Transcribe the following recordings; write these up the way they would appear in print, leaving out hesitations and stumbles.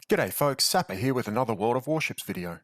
G'day folks, Sapper here with another World of Warships video.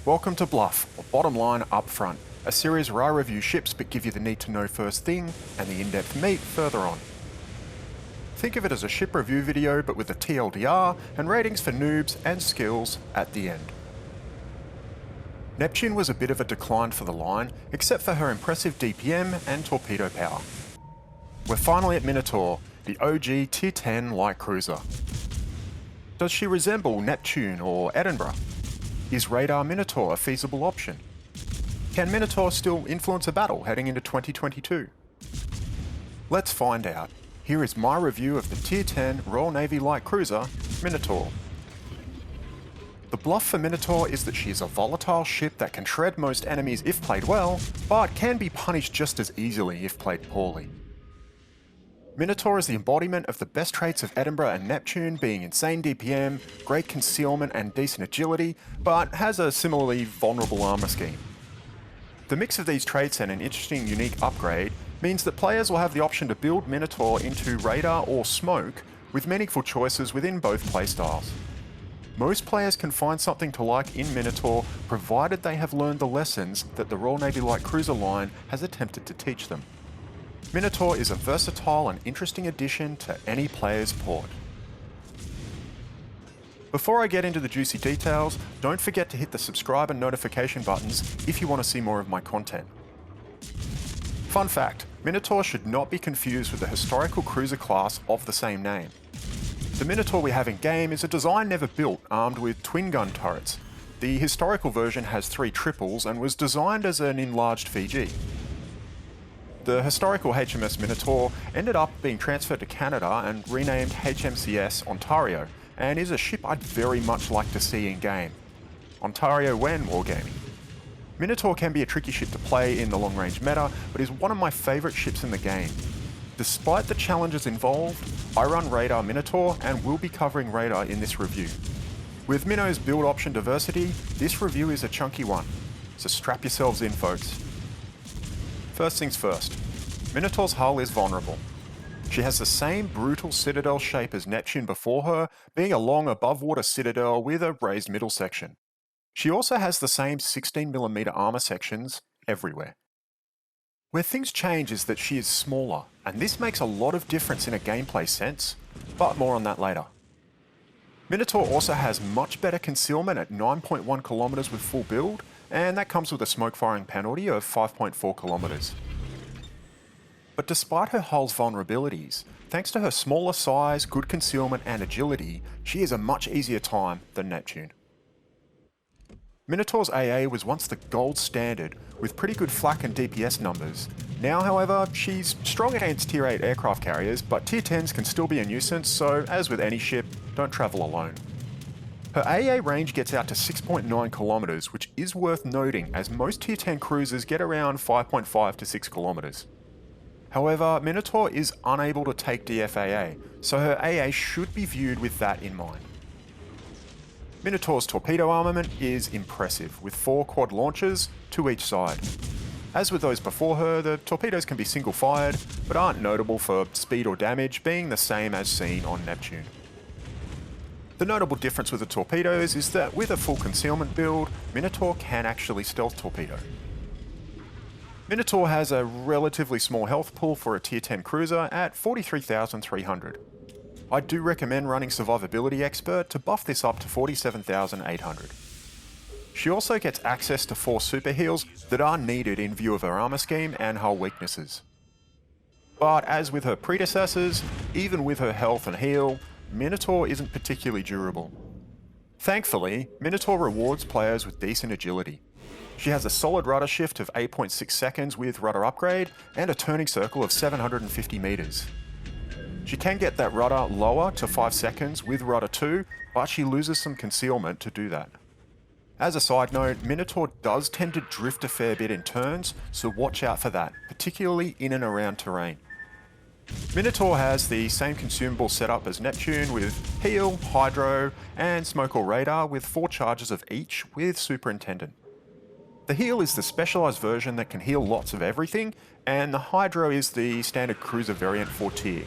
Welcome to BLUF, or Bottom Line Up Front, a series where I review ships but give you the need to know first thing and the in-depth meat further on. Think of it as a ship review video but with a TLDR and ratings for noobs and skills at the end. Neptune was a bit of a decline for the line, except for her impressive DPM and torpedo power. We're finally at Minotaur, the OG Tier 10 light cruiser. Does she resemble Neptune or Edinburgh? Is Radar Minotaur a feasible option? Can Minotaur still influence a battle heading into 2022? Let's find out. Here is my review of the Tier 10 Royal Navy light cruiser, Minotaur. The bluff for Minotaur is that she is a volatile ship that can shred most enemies if played well, but can be punished just as easily if played poorly. Minotaur is the embodiment of the best traits of Edinburgh and Neptune, being insane DPM, great concealment and decent agility, but has a similarly vulnerable armor scheme. The mix of these traits and an interesting unique upgrade means that players will have the option to build Minotaur into Radar or Smoke, with meaningful choices within both playstyles. Most players can find something to like in Minotaur, provided they have learned the lessons that the Royal Navy Light Cruiser line has attempted to teach them. Minotaur is a versatile and interesting addition to any player's port. Before I get into the juicy details, don't forget to hit the subscribe and notification buttons if you want to see more of my content. Fun fact, Minotaur should not be confused with the historical cruiser class of the same name. The Minotaur we have in game is a design never built, armed with twin gun turrets. The historical version has 3 triples and was designed as an enlarged Fiji. The historical HMS Minotaur ended up being transferred to Canada and renamed HMCS Ontario, and is a ship I'd very much like to see in game. Ontario when wargaming. Minotaur can be a tricky ship to play in the long range meta, but is one of my favourite ships in the game. Despite the challenges involved, I run Radar Minotaur and will be covering Radar in this review. With Minno's build option diversity, this review is a chunky one, so strap yourselves in folks. First things first, Minotaur's hull is vulnerable. She has the same brutal citadel shape as Neptune before her, being a long above water citadel with a raised middle section. She also has the same 16mm armor sections everywhere. Where things change is that she is smaller, and this makes a lot of difference in a gameplay sense, but more on that later. Minotaur also has much better concealment at 9.1 kilometers with full build, and that comes with a smoke firing penalty of 5.4 kilometers. But despite her hull's vulnerabilities, thanks to her smaller size, good concealment and agility, she is a much easier time than Neptune. Minotaur's AA was once the gold standard, with pretty good flak and DPS numbers. Now, however, she's strong against Tier 8 aircraft carriers, but Tier 10s can still be a nuisance, so as with any ship, don't travel alone. Her AA range gets out to 6.9 kilometers, which is worth noting as most Tier 10 cruisers get around 5.5 to 6 kilometers. However, Minotaur is unable to take DFAA, so her AA should be viewed with that in mind. Minotaur's torpedo armament is impressive, with 4 quad launchers, 2 each side. As with those before her, the torpedoes can be single-fired, but aren't notable for speed or damage, being the same as seen on Neptune. The notable difference with the torpedoes is that with a full concealment build, Minotaur can actually stealth torpedo. Minotaur has a relatively small health pool for a Tier 10 cruiser at 43,300. I do recommend running Survivability Expert to buff this up to 47,800. She also gets access to 4 super heals that are needed in view of her armor scheme and hull weaknesses. But as with her predecessors, even with her health and heal, Minotaur isn't particularly durable. Thankfully, Minotaur rewards players with decent agility. She has a solid rudder shift of 8.6 seconds with rudder upgrade and a turning circle of 750 meters. She can get that rudder lower to 5 seconds with rudder 2, but she loses some concealment to do that. As a side note, Minotaur does tend to drift a fair bit in turns, so watch out for that, particularly in and around terrain. Minotaur has the same consumable setup as Neptune with heal, hydro, and smoke or radar with 4 charges of each with superintendent. The heal is the specialised version that can heal lots of everything, and the hydro is the standard cruiser variant for tier.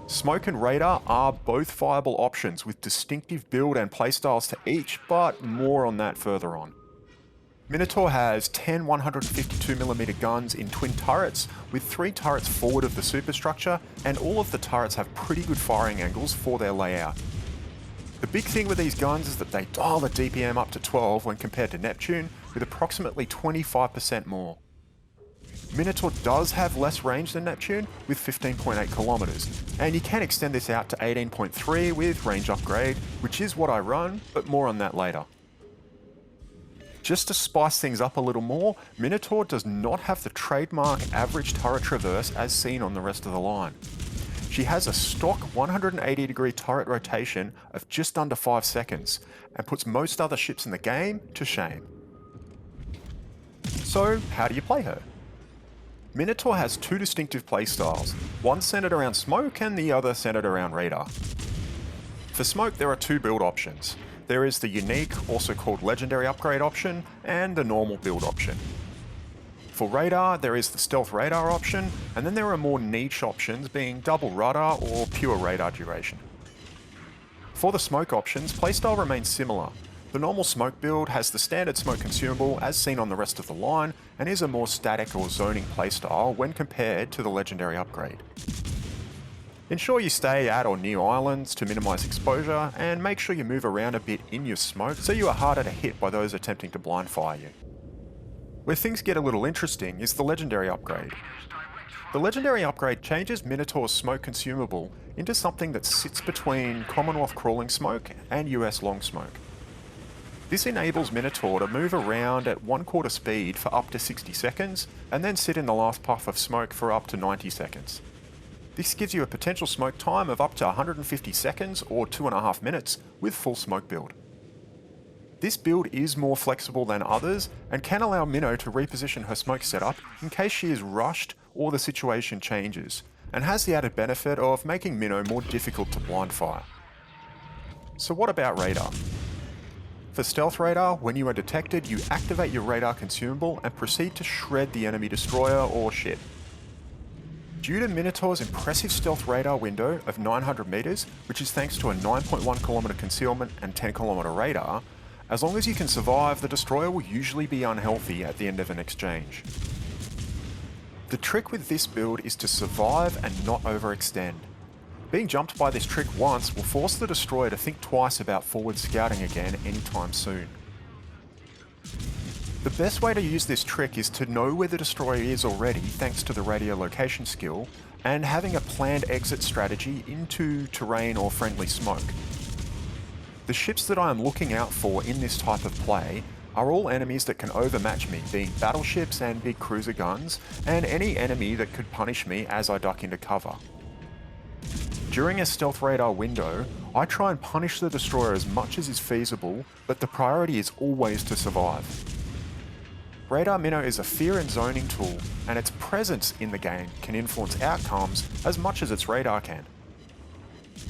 Smoke and radar are both viable options with distinctive build and playstyles to each, but more on that further on. Minotaur has 10 152mm guns in twin turrets, with 3 turrets forward of the superstructure, and all of the turrets have pretty good firing angles for their layout. The big thing with these guns is that they dial the DPM up to 12 when compared to Neptune, with approximately 25% more. Minotaur does have less range than Neptune, with 15.8 kilometers, and you can extend this out to 18.3 with range upgrade, which is what I run, but more on that later. Just to spice things up a little more, Minotaur does not have the trademark average turret traverse as seen on the rest of the line. She has a stock 180-degree turret rotation of just under 5 seconds, and puts most other ships in the game to shame. So, how do you play her? Minotaur has 2 distinctive playstyles, one centered around smoke and the other centered around radar. For smoke, there are 2 build options. There is the unique, also called legendary upgrade option, and the normal build option. For radar, there is the stealth radar option, and then there are more niche options being double rudder or pure radar duration. For the smoke options, playstyle remains similar. The normal smoke build has the standard smoke consumable as seen on the rest of the line, and is a more static or zoning playstyle when compared to the legendary upgrade. Ensure you stay at or near islands to minimise exposure, and make sure you move around a bit in your smoke so you are harder to hit by those attempting to blind fire you. Where things get a little interesting is the legendary upgrade. The legendary upgrade changes Minotaur's smoke consumable into something that sits between Commonwealth crawling smoke and US long smoke. This enables Minotaur to move around at 1/4 speed for up to 60 seconds, and then sit in the last puff of smoke for up to 90 seconds. This gives you a potential smoke time of up to 150 seconds or 2.5 minutes with full smoke build. This build is more flexible than others and can allow Minnow to reposition her smoke setup in case she is rushed or the situation changes, and has the added benefit of making Minnow more difficult to blind fire. So what about radar? For stealth radar, when you are detected, you activate your radar consumable and proceed to shred the enemy destroyer or ship. Due to Minotaur's impressive stealth radar window of 900 meters, which is thanks to a 9.1 kilometer concealment and 10 kilometer radar, as long as you can survive, the destroyer will usually be unhealthy at the end of an exchange. The trick with this build is to survive and not overextend. Being jumped by this trick once will force the destroyer to think twice about forward scouting again anytime soon. The best way to use this trick is to know where the destroyer is already thanks to the radio location skill, and having a planned exit strategy into terrain or friendly smoke. The ships that I am looking out for in this type of play are all enemies that can overmatch me, being battleships and big cruiser guns, and any enemy that could punish me as I duck into cover. During a stealth radar window, I try and punish the destroyer as much as is feasible, but the priority is always to survive. Radar Minnow is a fear and zoning tool, and its presence in the game can influence outcomes as much as its radar can.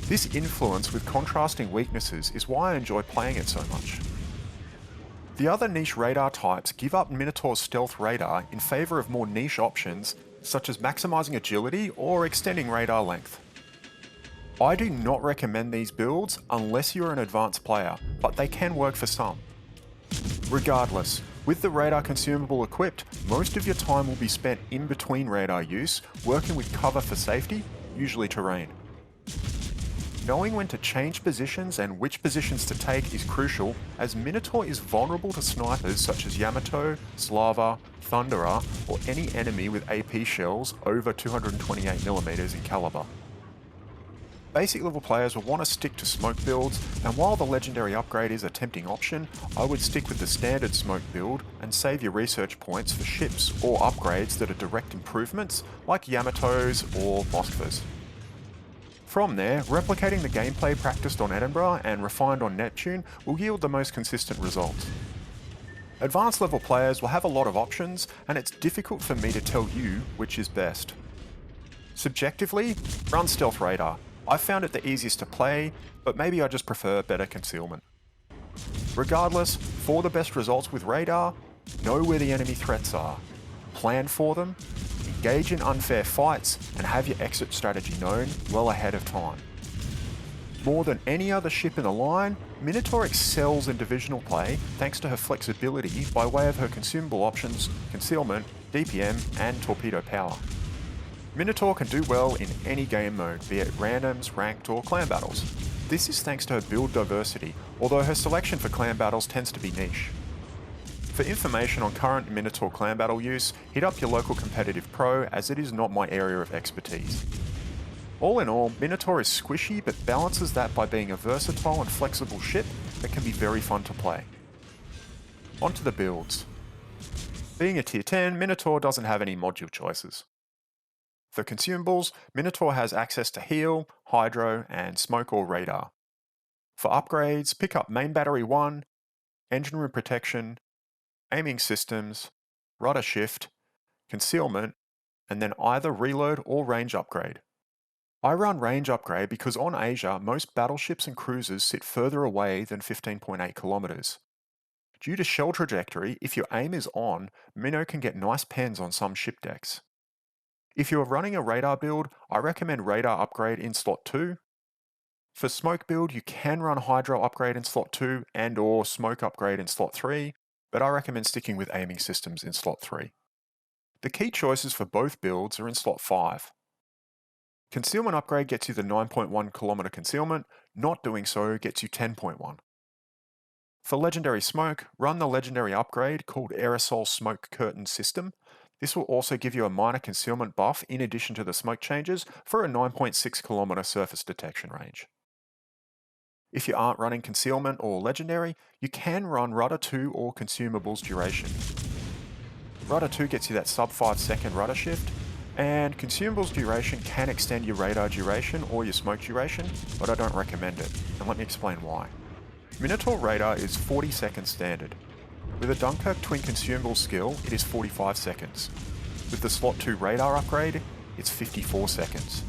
This influence with contrasting weaknesses is why I enjoy playing it so much. The other niche radar types give up Minotaur's stealth radar in favour of more niche options, such as maximising agility or extending radar length. I do not recommend these builds unless you're an advanced player, but they can work for some. Regardless, with the radar consumable equipped, most of your time will be spent in between radar use, working with cover for safety, usually terrain. Knowing when to change positions and which positions to take is crucial, as Minotaur is vulnerable to snipers such as Yamato, Slava, Thunderer, or any enemy with AP shells over 228mm in caliber. Basic level players will want to stick to smoke builds, and while the legendary upgrade is a tempting option, I would stick with the standard smoke build and save your research points for ships or upgrades that are direct improvements like Yamatos or Moskvas. From there, replicating the gameplay practiced on Edinburgh and refined on Neptune will yield the most consistent results. Advanced level players will have a lot of options, and it's difficult for me to tell you which is best. Subjectively, run Stealth Radar. I found it the easiest to play, but maybe I just prefer better concealment. Regardless, for the best results with radar, know where the enemy threats are, plan for them, engage in unfair fights, and have your exit strategy known well ahead of time. More than any other ship in the line, Minotaur excels in divisional play thanks to her flexibility by way of her consumable options, concealment, DPM, and torpedo power. Minotaur can do well in any game mode, be it randoms, ranked, or clan battles. This is thanks to her build diversity, although her selection for clan battles tends to be niche. For information on current Minotaur clan battle use, hit up your local competitive pro, as it is not my area of expertise. All in all, Minotaur is squishy but balances that by being a versatile and flexible ship that can be very fun to play. Onto the builds. Being a tier 10, Minotaur doesn't have any module choices. For consumables, Minotaur has access to heal, hydro, and smoke or radar. For upgrades, pick up main battery 1, engine room protection, aiming systems, rudder shift, concealment, and then either reload or range upgrade. I run range upgrade because on Asia, most battleships and cruisers sit further away than 15.8 kilometers. Due to shell trajectory, if your aim is on, Minnow can get nice pens on some ship decks. If you are running a radar build, I recommend radar upgrade in slot 2. For smoke build, you can run hydro upgrade in slot 2 and or smoke upgrade in slot 3, but I recommend sticking with aiming systems in slot 3. The key choices for both builds are in slot 5. Concealment upgrade gets you the 9.1 kilometer concealment, not doing so gets you 10.1. For legendary smoke, run the legendary upgrade called Aerosol Smoke Curtain System. This will also give you a minor concealment buff in addition to the smoke changes for a 9.6 kilometer surface detection range. If you aren't running concealment or legendary, you can run Rudder 2 or Consumables duration. Rudder 2 gets you that sub 5 second rudder shift, and Consumables duration can extend your radar duration or your smoke duration, but I don't recommend it, and let me explain why. Minotaur radar is 40 seconds standard. With a Dunkirk twin consumable skill, it is 45 seconds. With the slot 2 radar upgrade, it's 54 seconds.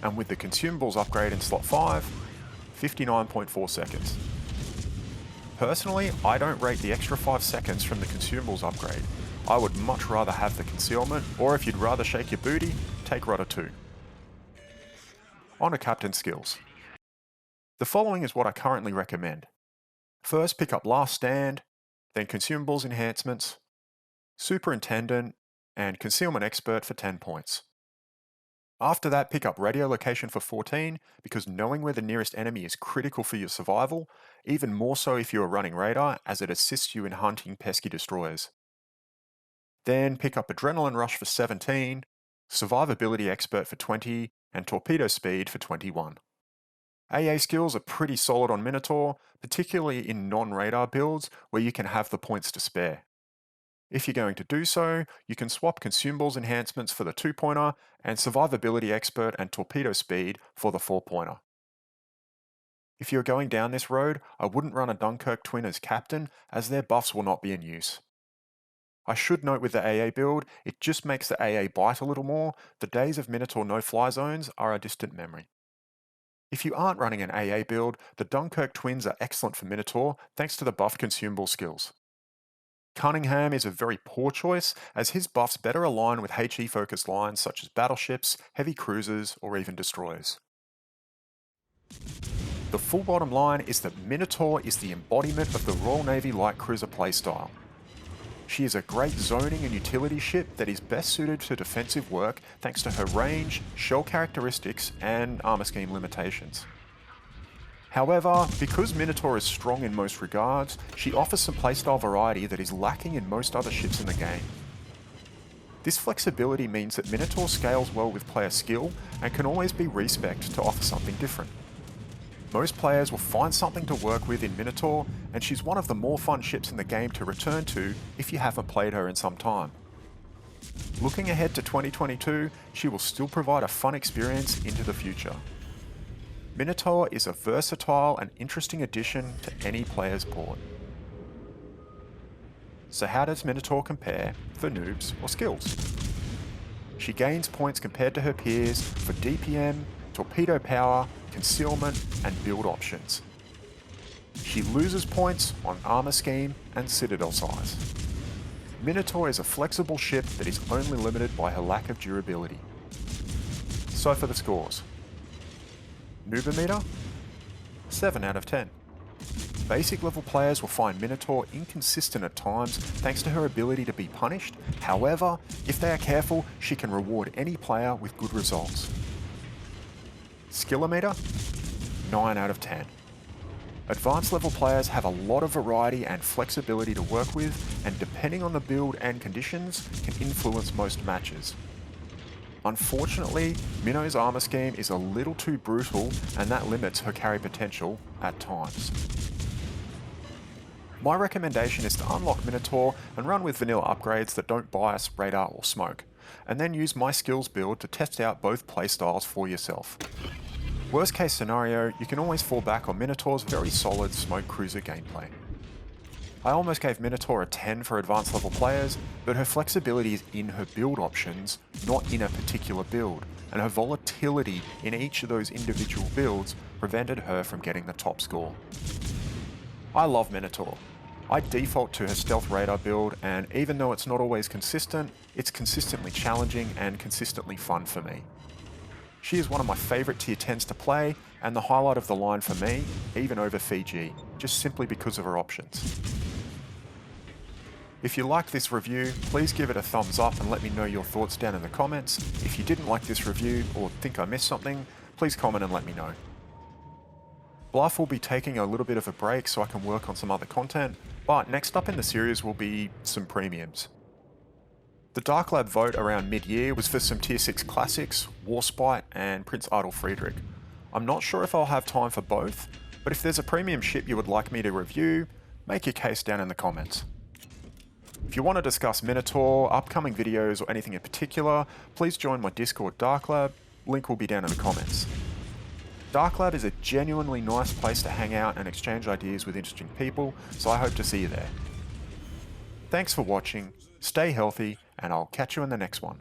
And with the consumables upgrade in slot 5, 59.4 seconds. Personally, I don't rate the extra 5 seconds from the consumables upgrade. I would much rather have the concealment, or if you'd rather shake your booty, take Rudder 2. On to Captain skills. The following is what I currently recommend. First, pick up Last Stand, then Consumables Enhancements, Superintendent, and Concealment Expert for 10 points. After that, pick up Radio Location for 14, because knowing where the nearest enemy is critical for your survival, even more so if you are running radar, as it assists you in hunting pesky destroyers. Then pick up Adrenaline Rush for 17, Survivability Expert for 20, and Torpedo Speed for 21. AA skills are pretty solid on Minotaur, particularly in non-radar builds where you can have the points to spare. If you're going to do so, you can swap Consumables Enhancements for the 2-pointer and Survivability Expert and Torpedo Speed for the 4-pointer. If you're going down this road, I wouldn't run a Dunkirk twin as captain, as their buffs will not be in use. I should note with the AA build, it just makes the AA bite a little more. The days of Minotaur no-fly zones are a distant memory. If you aren't running an AA build, the Dunkirk twins are excellent for Minotaur thanks to the buffed consumable skills. Cunningham is a very poor choice, as his buffs better align with HE-focused lines such as battleships, heavy cruisers, or even destroyers. The full bottom line is that Minotaur is the embodiment of the Royal Navy light cruiser playstyle. She is a great zoning and utility ship that is best suited to defensive work thanks to her range, shell characteristics, and armor scheme limitations. However, because Minotaur is strong in most regards, she offers some playstyle variety that is lacking in most other ships in the game. This flexibility means that Minotaur scales well with player skill and can always be respec'd to offer something different. Most players will find something to work with in Minotaur, and she's one of the more fun ships in the game to return to if you haven't played her in some time. Looking ahead to 2022, she will still provide a fun experience into the future. Minotaur is a versatile and interesting addition to any player's board. So how does Minotaur compare for noobs or skills? She gains points compared to her peers for DPM, torpedo power, concealment, and build options. She loses points on armor scheme and citadel size. Minotaur is a flexible ship that is only limited by her lack of durability. So for the scores. Noob 7 out of 10. Basic level players will find Minotaur inconsistent at times thanks to her ability to be punished. However, if they are careful, she can reward any player with good results. Skillometer, 9 out of 10. Advanced level players have a lot of variety and flexibility to work with, and depending on the build and conditions, can influence most matches. Unfortunately, Minno's armor scheme is a little too brutal, and that limits her carry potential at times. My recommendation is to unlock Minotaur and run with vanilla upgrades that don't bias radar or smoke, and then use my skillz build to test out both playstyles for yourself. Worst case scenario, you can always fall back on Minotaur's very solid smoke cruiser gameplay. I almost gave Minotaur a 10 for advanced level players, but her flexibility is in her build options, not in a particular build, and her volatility in each of those individual builds prevented her from getting the top score. I love Minotaur. I default to her stealth radar build, and even though it's not always consistent, it's consistently challenging and consistently fun for me. She is one of my favourite tier 10s to play, and the highlight of the line for me, even over Fiji, just simply because of her options. If you liked this review, please give it a thumbs up and let me know your thoughts down in the comments. If you didn't like this review or think I missed something, please comment and let me know. BLUF will be taking a little bit of a break so I can work on some other content, but next up in the series will be some premiums. The Dark Lab vote around mid-year was for some tier 6 classics, Warspite and Prince Idle Friedrich. I'm not sure if I'll have time for both, but if there's a premium ship you would like me to review, make your case down in the comments. If you want to discuss Minotaur, upcoming videos or anything in particular, please join my Discord Dark Lab, link will be down in the comments. Dark Lab is a genuinely nice place to hang out and exchange ideas with interesting people, so I hope to see you there. Thanks for watching, stay healthy, and I'll catch you in the next one.